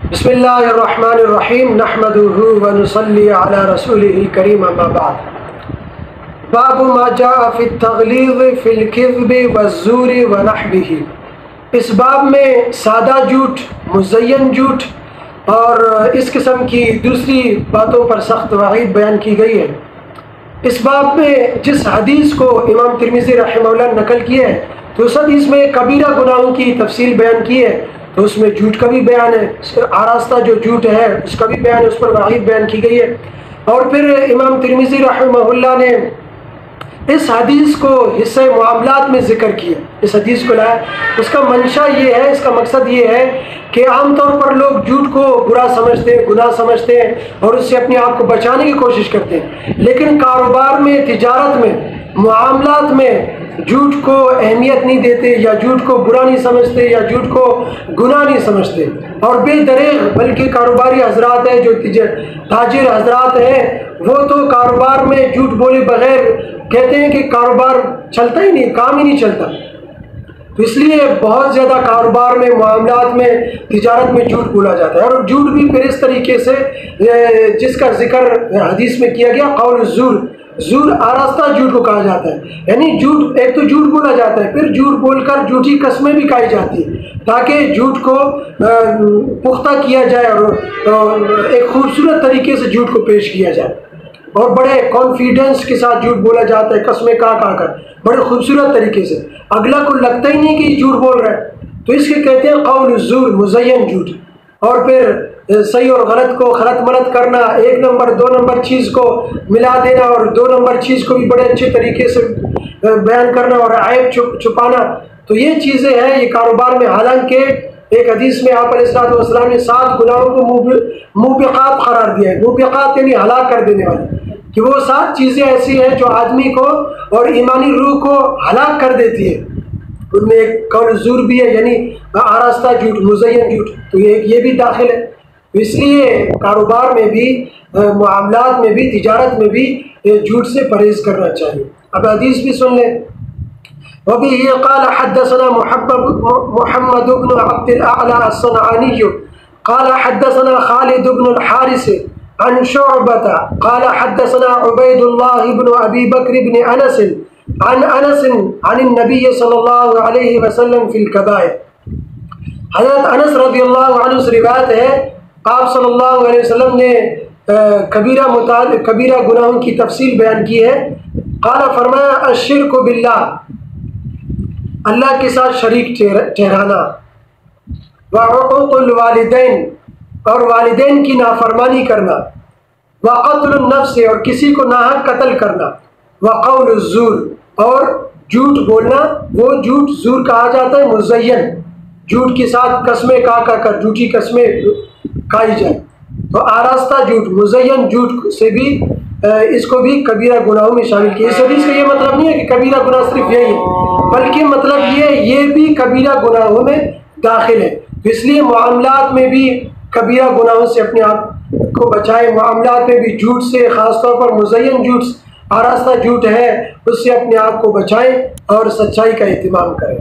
بسم اللہ الرحمن الرحیم نحمدہ ونصلی علی رسولہ الکریم اما بعد باب ما جاء فی التغلیظ فی الکذب والزور ونحوہ۔ اس باب میں سادہ جھوٹ، مزین جھوٹ اور اس قسم کی دوسری باتوں پر سخت وعید بیان کی گئی ہے۔ اس باب میں جس حدیث کو امام ترمذی رحمہ اللہ نے نقل کیا ہے تو اس حدیث میں کبیرہ گناہوں کی تفصیل بیان کی ہے، تو اس میں جھوٹ کا بھی بیان ہے، آراستہ جو جھوٹ ہے اس کا بھی بیان ہے، اس پر وعید بیان کی گئی ہے۔ اور پھر امام ترمذی رحمہ اللہ نے اس حدیث کو حصہ معاملات میں ذکر کیا، اس حدیث کو لایا۔ اس کا منشا یہ ہے، اس کا مقصد یہ ہے کہ عام طور پر لوگ جھوٹ کو برا سمجھتے ہیں، گناہ سمجھتے ہیں اور اس سے اپنے آپ کو بچانے کی کوشش کرتے ہیں، لیکن کاروبار میں، تجارت میں، معاملات میں جھوٹ کو اہمیت نہیں دیتے، یا جھوٹ کو برا نہیں سمجھتے، یا جھوٹ کو گناہ نہیں سمجھتے، اور بے دریغ بلکہ کاروباری حضرات ہیں، جو تاجر حضرات ہیں، وہ تو کاروبار میں جھوٹ بولے بغیر کہتے ہیں کہ کاروبار چلتا ہی نہیں، کام ہی نہیں چلتا۔ تو اس لیے بہت زیادہ کاروبار میں، معاملات میں، تجارت میں جھوٹ بولا جاتا ہے، اور جھوٹ بھی پھر اس طریقے سے جس کا ذکر حدیث میں کیا گیا، قول الزور، زور آراستہ جھوٹ کو کہا جاتا ہے، یعنی جھوٹ، ایک تو جھوٹ بولا جاتا ہے، پھر جھوٹ بول کر جھوٹی قسمیں بھی کھائی جاتی ہیں تاکہ جھوٹ کو پختہ کیا جائے اور ایک خوبصورت طریقے سے جھوٹ کو پیش کیا جائے، اور بڑے کانفیڈنس کے ساتھ جھوٹ بولا جاتا ہے، قسمیں کھا کر بڑے خوبصورت طریقے سے، اگلا کو لگتا ہی نہیں کہ یہ جھوٹ بول رہا ہے، تو اس کے کہتے ہیں قول الزور، مزین جھوٹ۔ اور پھر صحیح اور غلط کو خلط ملط کرنا، ایک نمبر دو نمبر چیز کو ملا دینا، اور دو نمبر چیز کو بھی بڑے اچھے طریقے سے بیان کرنا، اور عیب چھپانا، تو یہ چیزیں ہیں یہ کاروبار میں۔ حالانکہ ایک حدیث میں آپ علیہ السلام نے 7 گناہوں کو موبقات قرار دیا ہے، موبقات یعنی ہلاک کر دینے والی، کہ وہ 7 چیزیں ایسی ہیں جو آدمی کو اور ایمانی روح کو ہلاک کر دیتی ہے۔ ان میں ایک قول الزور بھی ہے، یعنی آراستہ جھوٹ، مزین جھوٹ، تو یہ بھی داخل ہے۔ اس لیے کاروبار میں بھی، معاملات میں بھی، تجارت میں بھی جھوٹ سے پرہیز کرنا چاہیے۔ اب حدیث بھی سن لیں۔ وَبِهِ قَالَ حَدَّثَنَا محمد بن عبد الأعلى الصنعاني قال حدثنا خالد بن الحارث عن شعبة قال حدثنا عبيد الله بن أبي بكر بن أنس عن النبي صلی اللہ علیہ وسلم فی الکبائر۔ حضرت انس رضی اللہ عنہ سے روایت ہے، آپ صلی اللہ علیہ وسلم نے کبیرہ گناہوں کی تفصیل بیان کی ہے۔ قال، فرمایا، الشرک باللہ، اللہ کے ساتھ شریک ٹھہرانا، وعقوق الوالدین، اور والدین کی نافرمانی کرنا، وقتل النفس، اور کسی کو ناحق قتل کرنا، وقول الزور، اور جھوٹ بولنا، وہ جھوٹ زور کہا جاتا ہے، مزین جھوٹ کے ساتھ قسمیں کھا کر جھوٹی قسمیں کھائی جائے، تو آراستہ جھوٹ، مزین جھوٹ سے بھی اس کو بھی کبیرہ گناہوں میں شامل کیا۔ اس حدیث کا یہ مطلب نہیں ہے کہ کبیرہ گناہ صرف یہی ہے، بلکہ مطلب یہ بھی کبیرہ گناہوں میں داخل ہے۔ اس لیے معاملات میں بھی کبیرہ گناہوں سے اپنے آپ کو بچائے، معاملات میں بھی جھوٹ سے، خاص طور پر مزین جھوٹ، آراستہ جھوٹ ہے، اس سے اپنے آپ کو بچائیں اور سچائی کا اہتمام کریں۔